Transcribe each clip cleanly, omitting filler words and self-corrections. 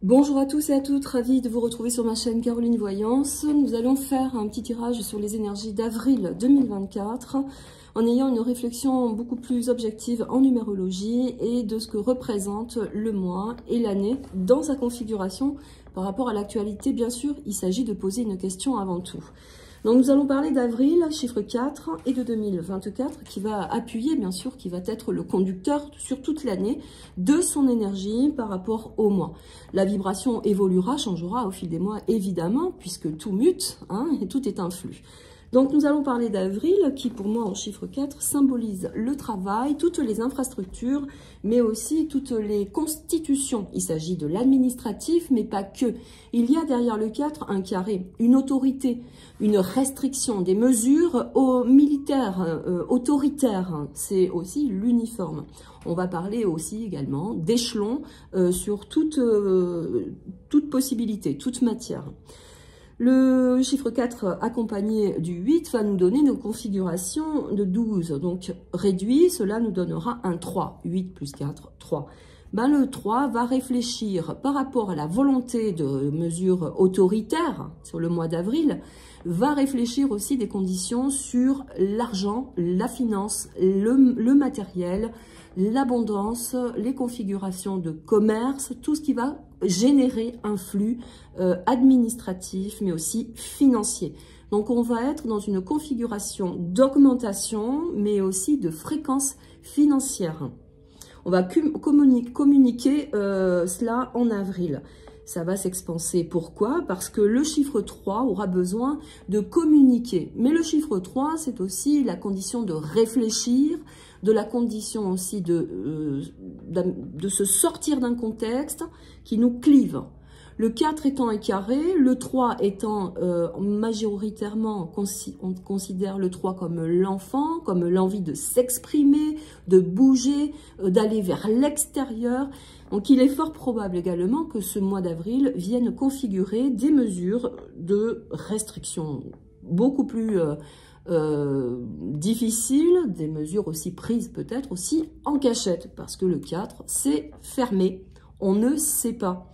Bonjour à tous et à toutes, ravie de vous retrouver sur ma chaîne Caroline Voyance. Nous allons faire un petit tirage sur les énergies d'avril 2024 en ayant une réflexion beaucoup plus objective en numérologie et de ce que représente le mois et l'année dans sa configuration par rapport à l'actualité. Bien sûr, il s'agit de poser une question avant tout. Donc nous allons parler d'avril, chiffre 4, et de 2024 qui va appuyer, bien sûr, qui va être le conducteur sur toute l'année de son énergie par rapport au mois. La vibration évoluera, changera au fil des mois, évidemment, puisque tout mute, et tout est un flux. Donc nous allons parler d'avril qui pour moi en chiffre 4 symbolise le travail, toutes les infrastructures, mais aussi toutes les constitutions. Il s'agit de l'administratif, mais pas que. Il y a derrière le 4 un carré, une autorité, une restriction, des mesures militaires, autoritaires. C'est aussi l'uniforme. On va parler aussi également d'échelons sur toute possibilité, toute matière. Le chiffre 4 accompagné du 8 va nous donner une configuration de 12. Donc réduit, cela nous donnera un 3. 8 plus 4, 3. Le 3 va réfléchir par rapport à la volonté de mesures autoritaires sur le mois d'avril, va réfléchir aussi des conditions sur l'argent, la finance, le matériel, l'abondance, les configurations de commerce, tout ce qui va générer un flux administratif, mais aussi financier. Donc, on va être dans une configuration d'augmentation, mais aussi de fréquence financière. On va communiquer cela en avril. Ça va s'expanser. Pourquoi? Parce que le chiffre 3 aura besoin de communiquer. Mais le chiffre 3, c'est aussi la condition de réfléchir, de la condition aussi de se sortir d'un contexte qui nous clive. Le 4 étant un carré, le 3 étant majoritairement, on considère le 3 comme l'enfant, comme l'envie de s'exprimer, de bouger, d'aller vers l'extérieur. Donc il est fort probable également que ce mois d'avril vienne configurer des mesures de restriction beaucoup plus difficiles, des mesures aussi prises peut-être aussi en cachette, parce que le 4 c'est fermé, on ne sait pas.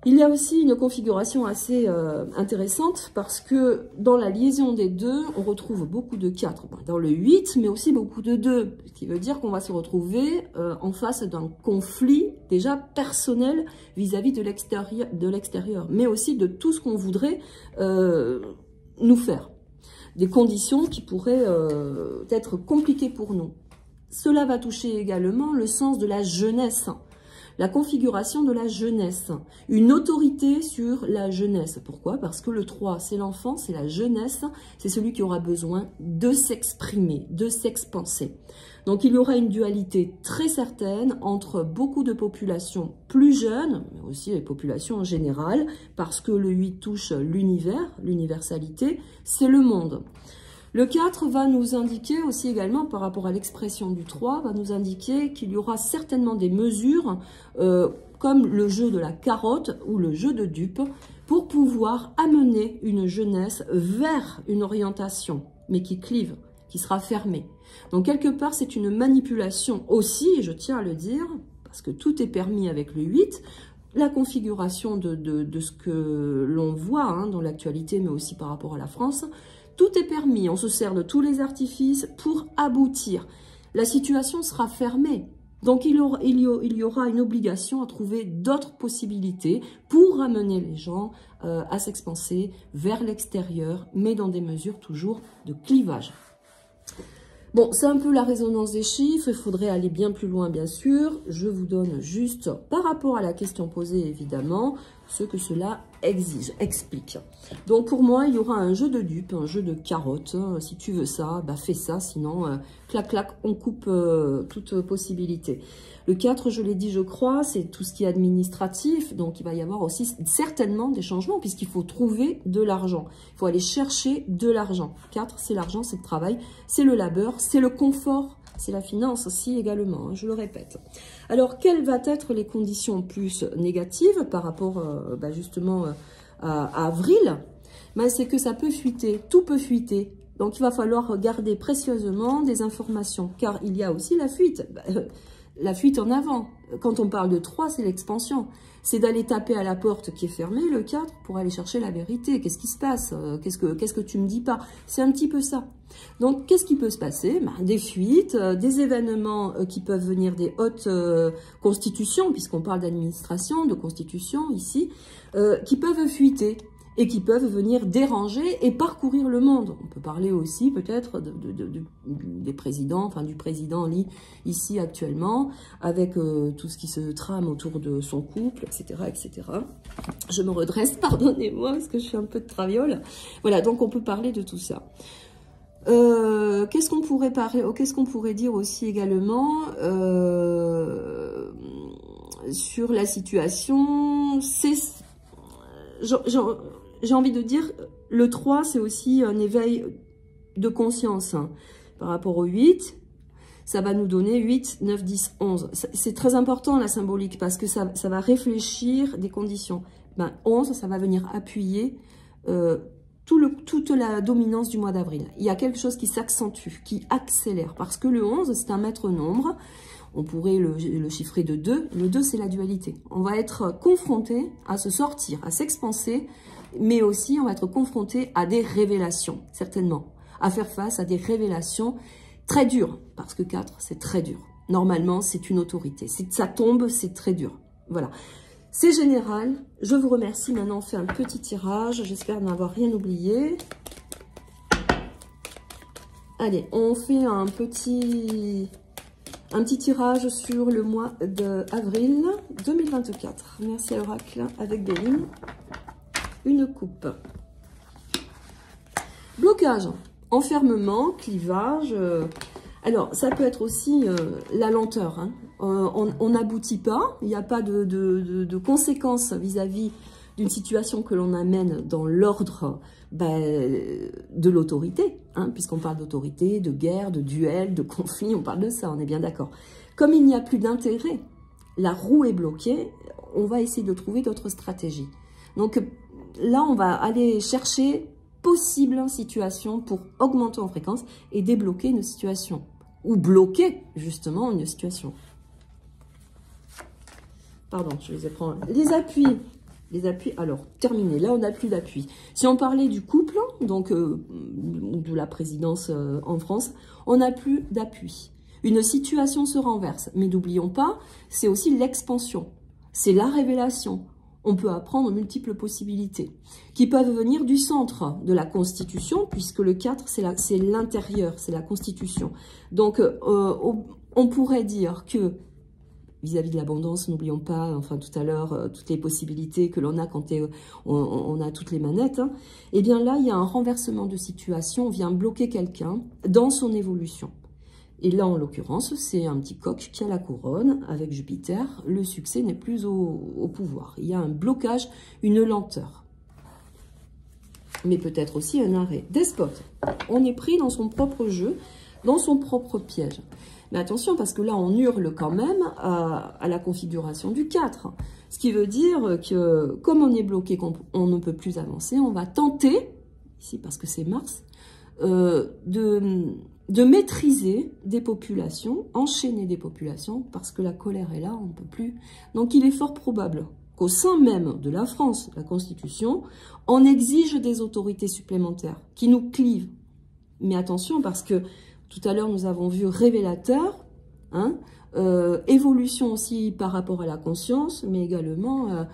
Il y a aussi une configuration assez intéressante parce que dans la liaison des deux, on retrouve beaucoup de 4. Dans le 8, mais aussi beaucoup de 2. Ce qui veut dire qu'on va se retrouver en face d'un conflit déjà personnel vis-à-vis de l'extérieur, mais aussi de tout ce qu'on voudrait nous faire. Des conditions qui pourraient être compliquées pour nous. Cela va toucher également le sens de la jeunesse. La configuration de la jeunesse, une autorité sur la jeunesse. Pourquoi? Parce que le 3, c'est l'enfant, c'est la jeunesse, c'est celui qui aura besoin de s'exprimer, de s'expanser. Donc il y aura une dualité très certaine entre beaucoup de populations plus jeunes, mais aussi les populations en général, parce que le 8 touche l'univers, l'universalité, c'est le monde. Le 4 va nous indiquer aussi également, par rapport à l'expression du 3, va nous indiquer qu'il y aura certainement des mesures comme le jeu de la carotte ou le jeu de dupe pour pouvoir amener une jeunesse vers une orientation, mais qui clive, qui sera fermée. Donc quelque part, c'est une manipulation aussi, et je tiens à le dire, parce que tout est permis avec le 8, la configuration de ce que l'on voit dans l'actualité, mais aussi par rapport à la France. Tout est permis, on se sert de tous les artifices pour aboutir. La situation sera fermée. Donc il y aura une obligation à trouver d'autres possibilités pour amener les gens à s'expanser vers l'extérieur, mais dans des mesures toujours de clivage. Bon, c'est un peu la résonance des chiffres, il faudrait aller bien plus loin bien sûr. Je vous donne juste, par rapport à la question posée évidemment, ce que cela explique. Donc pour moi, il y aura un jeu de dupes, un jeu de carottes. Si tu veux ça, fais ça, sinon, clac clac, on coupe toute possibilité. Le 4, je l'ai dit, je crois, c'est tout ce qui est administratif, donc il va y avoir aussi certainement des changements, puisqu'il faut trouver de l'argent. Il faut aller chercher de l'argent. 4, c'est l'argent, c'est le travail, c'est le labeur, c'est le confort, c'est la finance aussi également, je le répète. Alors, quelles vont être les conditions plus négatives par rapport justement à avril? C'est que ça peut fuiter, tout peut fuiter. Donc, il va falloir garder précieusement des informations, car il y a aussi la fuite. la fuite en avant. Quand on parle de 3, c'est l'expansion. C'est d'aller taper à la porte qui est fermée, le 4, pour aller chercher la vérité. Qu'est-ce qui se passe? Qu'est-ce que tu me dis pas? C'est un petit peu ça. Donc, qu'est-ce qui peut se passer? Des fuites, des événements qui peuvent venir des hautes constitutions, puisqu'on parle d'administration, de constitution ici, qui peuvent fuiter et qui peuvent venir déranger et parcourir le monde. On peut parler aussi peut-être des présidents, enfin du président ici actuellement, avec tout ce qui se trame autour de son couple, etc., etc. Je me redresse, pardonnez-moi, parce que je suis un peu de traviole. Voilà, donc on peut parler de tout ça. Qu'est-ce qu'on pourrait dire aussi également sur la situation? J'ai envie de dire, le 3, c'est aussi un éveil de conscience. Hein. Par rapport au 8, ça va nous donner 8, 9, 10, 11. C'est très important la symbolique parce que ça va réfléchir des conditions. 11, ça va venir appuyer toute la dominance du mois d'avril. Il y a quelque chose qui s'accentue, qui accélère. Parce que le 11, c'est un maître nombre. On pourrait le chiffrer de 2. Le 2, c'est la dualité. On va être confronté à se sortir, à s'expanser, mais aussi on va être confronté à des révélations, certainement. À faire face à des révélations très dures, parce que 4, c'est très dur. Normalement, c'est une autorité. Si ça tombe, c'est très dur. Voilà. C'est général. Je vous remercie. Maintenant, on fait un petit tirage. J'espère n'avoir rien oublié. Allez, on fait un petit tirage sur le mois d'avril 2024. Merci à l'oracle avec des lignes. Une coupe. Blocage, enfermement, clivage. Alors, ça peut être aussi la lenteur. Hein. On n'aboutit pas. Il n'y a pas de conséquences vis-à-vis d'une situation que l'on amène dans l'ordre de l'autorité, hein, puisqu'on parle d'autorité, de guerre, de duel, de conflit, on parle de ça, on est bien d'accord. Comme il n'y a plus d'intérêt, la roue est bloquée, on va essayer de trouver d'autres stratégies. Donc là, on va aller chercher possible situation pour augmenter en fréquence et débloquer une situation, ou bloquer justement une situation. Pardon, je les apprends. Les appuis. Les appuis, alors, terminé. Là, on n'a plus d'appui. Si on parlait du couple, donc de la présidence en France, on n'a plus d'appui. Une situation se renverse. Mais n'oublions pas, c'est aussi l'expansion. C'est la révélation. On peut apprendre multiples possibilités qui peuvent venir du centre de la Constitution, puisque le 4, c'est l'intérieur, c'est la Constitution. Donc, on pourrait dire que vis-à-vis de l'abondance, n'oublions pas, enfin tout à l'heure, toutes les possibilités que l'on a quand on a toutes les manettes. Hein. Et bien là, il y a un renversement de situation, on vient bloquer quelqu'un dans son évolution. Et là, en l'occurrence, c'est un petit coq qui a la couronne avec Jupiter. Le succès n'est plus au pouvoir. Il y a un blocage, une lenteur. Mais peut-être aussi un arrêt. Despote. On est pris dans son propre jeu, dans son propre piège. Mais attention, parce que là, on hurle quand même à la configuration du 4. Ce qui veut dire que, comme on est bloqué, qu'on ne peut plus avancer, on va tenter, ici parce que c'est Mars, de maîtriser des populations, enchaîner des populations, parce que la colère est là, on ne peut plus. Donc, il est fort probable qu'au sein même de la France, la Constitution, on exige des autorités supplémentaires qui nous clivent. Mais attention, parce que tout à l'heure, nous avons vu révélateur, hein, évolution aussi par rapport à la conscience, mais également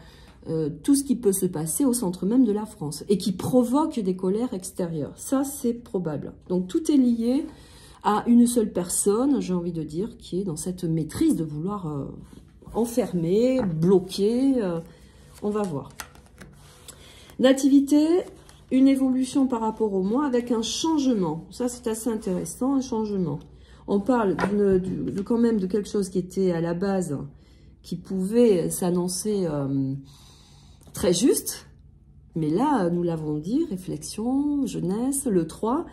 tout ce qui peut se passer au centre même de la France et qui provoque des colères extérieures. Ça, c'est probable. Donc, tout est lié à une seule personne, j'ai envie de dire, qui est dans cette maîtrise de vouloir enfermer, bloquer. On va voir. Nativité, une évolution par rapport au mois avec un changement. Ça, c'est assez intéressant, un changement. On parle quand même de quelque chose qui était à la base, qui pouvait s'annoncer très juste. Mais là, nous l'avons dit, réflexion, jeunesse, le 3,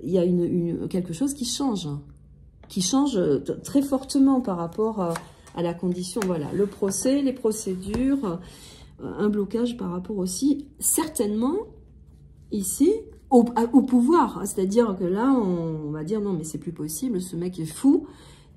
il y a quelque chose qui change très fortement par rapport à la condition. Voilà, le procès, les procédures, un blocage par rapport aussi, certainement, ici, au pouvoir. C'est-à-dire que là, on va dire, non, mais c'est plus possible, ce mec est fou,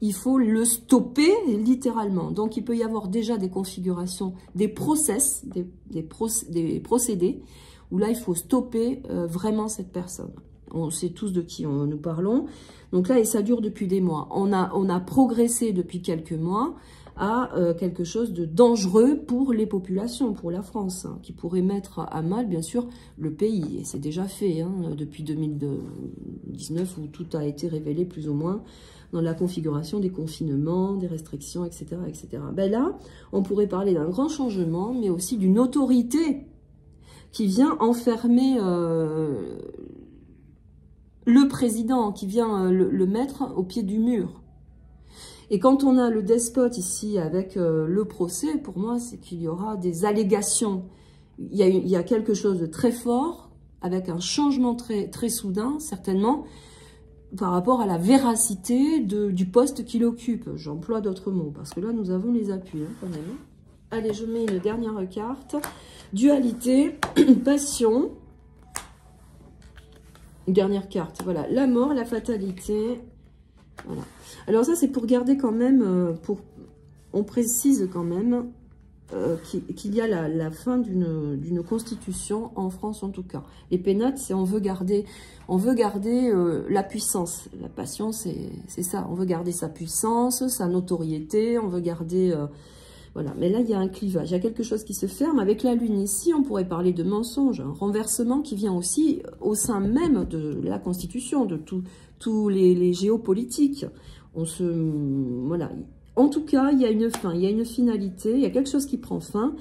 il faut le stopper littéralement. Donc, il peut y avoir déjà des configurations, des process, des procédés, où là, il faut stopper vraiment cette personne. On sait tous de qui nous parlons. Donc là, et ça dure depuis des mois. On a progressé depuis quelques mois à quelque chose de dangereux pour les populations, pour la France, hein, qui pourrait mettre à mal, bien sûr, le pays. Et c'est déjà fait hein, depuis 2019, où tout a été révélé plus ou moins dans la configuration des confinements, des restrictions, etc. etc. Ben là, on pourrait parler d'un grand changement, mais aussi d'une autorité qui vient enfermer le président, qui vient le mettre au pied du mur. Et quand on a le despote ici avec le procès, pour moi, c'est qu'il y aura des allégations. Il y a quelque chose de très fort, avec un changement très, très soudain, certainement, par rapport à la véracité du poste qu'il occupe. J'emploie d'autres mots, parce que là, nous avons les appuis, hein, quand même. Allez, je mets une dernière carte. Dualité, passion. Une dernière carte, voilà. La mort, la fatalité. Voilà. Alors ça, c'est pour garder quand même, on précise quand même qu'il y a la fin d'une constitution, en France en tout cas. Les pénates, c'est on veut garder la puissance. La passion, c'est ça. On veut garder sa puissance, sa notoriété, on veut garder... voilà, mais là, il y a un clivage, il y a quelque chose qui se ferme. Avec la Lune ici, on pourrait parler de mensonge, un renversement qui vient aussi au sein même de la Constitution, de tous les géopolitiques. Voilà. En tout cas, il y a une fin, il y a une finalité, il y a quelque chose qui prend fin,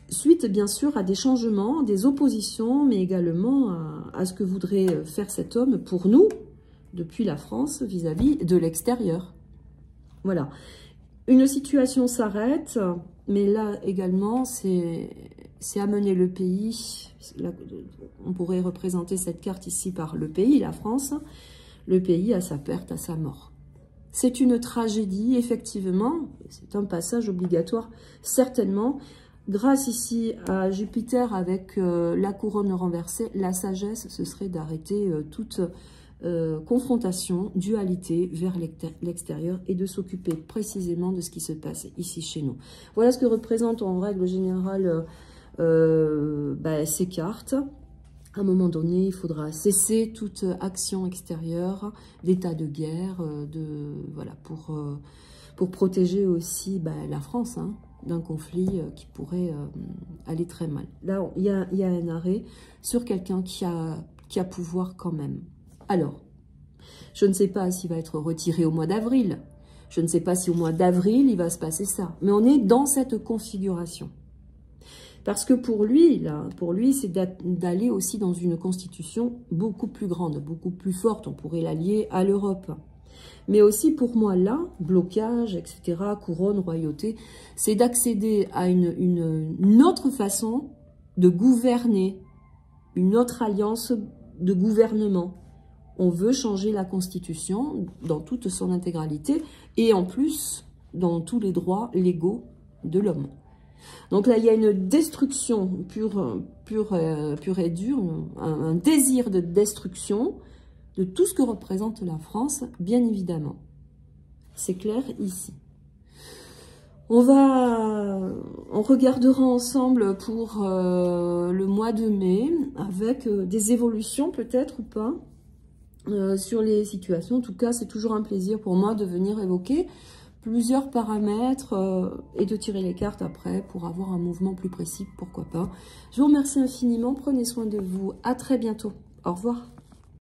suite bien sûr à des changements, des oppositions, mais également à ce que voudrait faire cet homme pour nous, depuis la France, vis-à-vis de l'extérieur. Voilà. Une situation s'arrête, mais là également, c'est amener le pays. Là, on pourrait représenter cette carte ici par le pays, la France, le pays à sa perte, à sa mort. C'est une tragédie, effectivement, c'est un passage obligatoire, certainement. Grâce ici à Jupiter avec la couronne renversée, la sagesse, ce serait d'arrêter toute... confrontation, dualité vers l'extérieur et de s'occuper précisément de ce qui se passe ici chez nous. Voilà ce que représentent en règle générale ces cartes. À un moment donné, il faudra cesser toute action extérieure, d'état de guerre, voilà, pour protéger aussi la France hein, d'un conflit qui pourrait aller très mal. Là, il y a un arrêt sur quelqu'un qui a pouvoir quand même. Alors, je ne sais pas s'il va être retiré au mois d'avril. Je ne sais pas si au mois d'avril, il va se passer ça. Mais on est dans cette configuration. Parce que pour lui, c'est d'aller aussi dans une constitution beaucoup plus grande, beaucoup plus forte. On pourrait l'allier à l'Europe. Mais aussi pour moi, là, blocage, etc., couronne, royauté, c'est d'accéder à une autre façon de gouverner, une autre alliance de gouvernement. On veut changer la Constitution dans toute son intégralité et en plus dans tous les droits légaux de l'homme. Donc là, il y a une destruction pure et dure, un désir de destruction de tout ce que représente la France, bien évidemment. C'est clair ici. On regardera ensemble pour le mois de mai avec des évolutions peut-être ou pas. Sur les situations. En tout cas, c'est toujours un plaisir pour moi de venir évoquer plusieurs paramètres et de tirer les cartes après pour avoir un mouvement plus précis, pourquoi pas. Je vous remercie infiniment, prenez soin de vous, à très bientôt, au revoir.